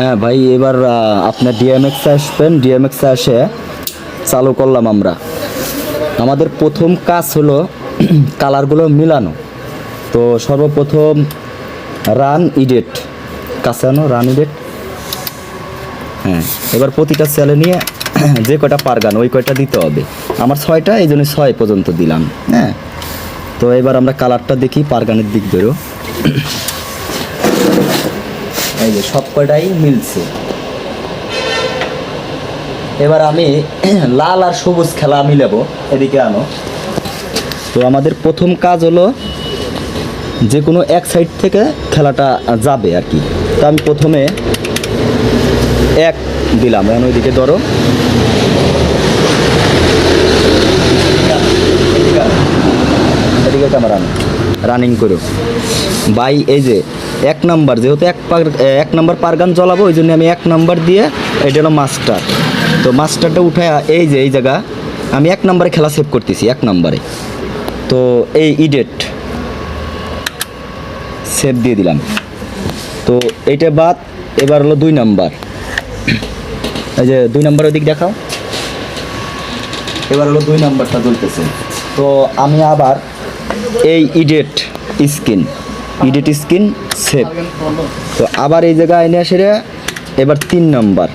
হ্যাঁ ভাই, এবার আপনার ডিএমএক্সে আসবেন। ডিএমএক্সে এসে চালু করলাম আমরা। আমাদের প্রথম কাজ হলো কালারগুলো মিলানো। তো সর্বপ্রথম রান ইডেট কাছে আনো, রান ইডেট। হ্যাঁ, এবার প্রতিটা সেলে নিয়ে যে কয়টা পারগান ওই কয়টা দিতে হবে। আমার 6টা, এই জন্য 6 পর্যন্ত দিলাম। হ্যাঁ, তো এবার আমরা কালারটা দেখি পারগানের দিক ধরো। এই যে সব কয়টাই মিলছে। এবার আমি লাল আর সবুজ খেলা মিলাবো, এদিকে আনো। তো আমাদের প্রথম কাজ হলো যে কোনো এক সাইড থেকে খেলাটা যাবে আর কি। তো আমি প্রথমে 1 দিলাম, এখন ওইদিকে ধরো। এদিকে ক্যামেরা রানিং করো ভাই। এই যে 1 নাম্বার, যেহেতু এক নাম্বার পারগান জ্বলাবো, ওই জন্য আমি 1 নাম্বার দিয়ে, এটা হলো মাস্টার। তো মাস্টারটা উঠায় এই যে এই জায়গা আমি 1 নাম্বারে খেলা সেভ করতেছি, 1 নাম্বারে। তো এই ইডেট সেভ দিয়ে দিলাম। তো এইটা বাদ, এবার হলো 2 নাম্বার। এই যে 2 নাম্বার ওইদিক দেখাও। এবার হলো 2 নাম্বারটা জ্বলতেছে। তো আমি আবার এই ইডেট স্ক্রিন সেভ। তো আবার এই জায়গায় এনে আসে এবার 3 নাম্বার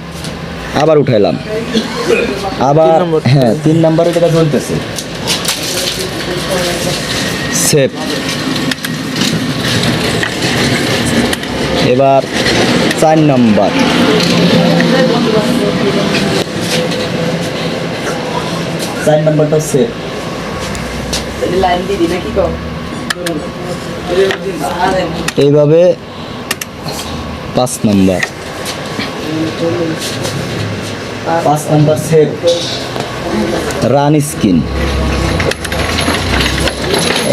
আবার উঠাইলাম। আবার হ্যাঁ 3 নাম্বারে যেটা জ্বলতেছে সেভ। এবার 4 নাম্বার, 4 নাম্বারটা সেভ। এইভাবে 5 number, 5 number save. Run screen.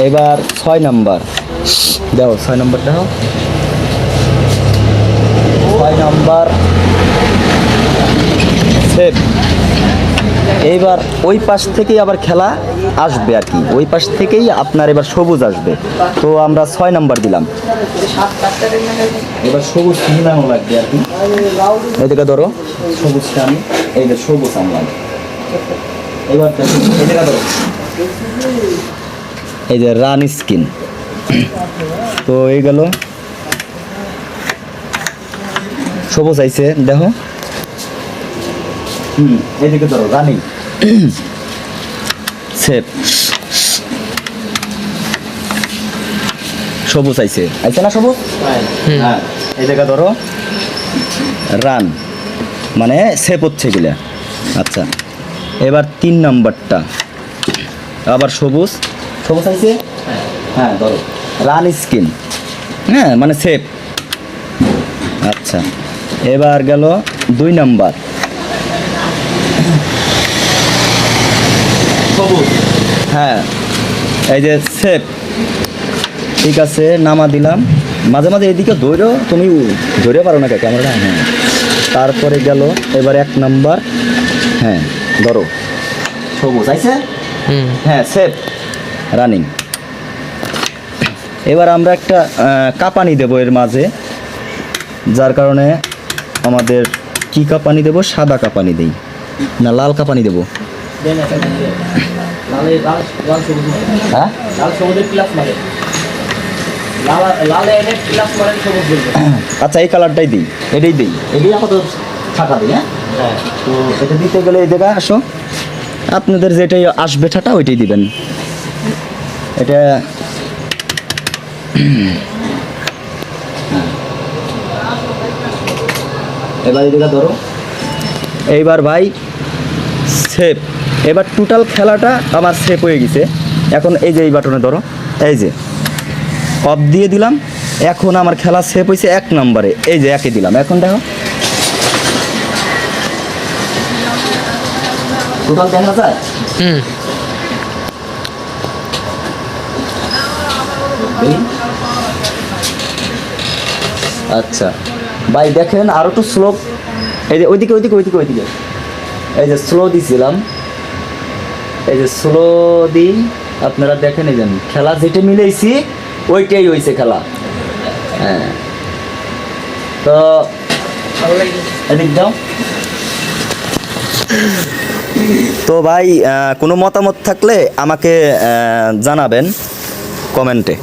এবার 6 নাম্বার দাও, 6 নাম্বার দাও। 6 নাম্বার সেভ। এইবার ওই পাশ থেকেই আবার খেলা আসবে আর কি, ওই পাশ থেকেই আপনার এবার সবুজ আসবে। তো আমরা 6 নাম্বার দিলাম। এবার সবুজ মিলানো লাগবে আর কি। এদিকে ধরো সবুজটা, আমি এই যে সবুজ আনলাম। এবার এদিকে ধরো, এই যে রান স্ক্রিন। তো এই গেল সবুজ আইছে, দেখো। এদিকে ধরো রানিং সেভ। সবুজ আইছে না সবুজ? হ্যাঁ, এই জায়গা ধরো রান, মানে সেভ হচ্ছে গেলে। আচ্ছা, এবার 3 নাম্বারটা আবার সবুজ আইছে। হ্যাঁ ধরো রান স্ক্রিন, হ্যাঁ মানে সেভ। আচ্ছা, এবার গেল 2 নাম্বার সবুজ, হ্যাঁ এই যে সেভ। ঠিক আছে, নামা দিলাম। মাঝে মাঝে এদিকে ধরো, তুমি ধরে পারো না ক্যামেরাটা। হ্যাঁ, তারপরে গেল এবার 1 নাম্বার। হ্যাঁ ধরো সবুজ আইছে। হ্যাঁ সেভ, রানিং। এবার আমরা একটা কাঁপানি দেবো এর মাঝে, যার কারণে আমাদের কি কাঁপানি দেবো? সাদা কাঁপানি দেই না লাল কাঁপানি দেবো? হ্যাঁ, আচ্ছা এই কালারটাই দিই, এটাই দিই, এটাই আমাদের ছাটা দিই। হ্যাঁ, তো এটা দিতে গেলে এই জায়গায় আসো, আপনাদের যেটাই আসবে ছাটা ওইটাই দিবেন। এটা এবার এই জায়গা ধরো। এইবার ভাই সেভ। এবার টোটাল খেলাটা আমার সেভ হয়ে গেছে। এখন এই যে এই বাটনে ধরো, এই যে অফ দিয়ে দিলাম। এখন আমার খেলা সেভ হয়েছে 1 নাম্বারে, এই যে 1-এ দিলাম। এখন দেখো টোটাল দেখা যায়। আচ্ছা ভাই দেখেন আরো একটু স্লো। এই যে ওইদিকে এই যে স্লো দিছিলাম, এই যে স্লো দিই। আপনারা দেখেন, এই যেন খেলা যেটা মিলেছি ওইটাই হয়েছে খেলা। হ্যাঁ, তো এদিক দাও। তো ভাই কোনো মতামত থাকলে আমাকে জানাবেন কমেন্টে।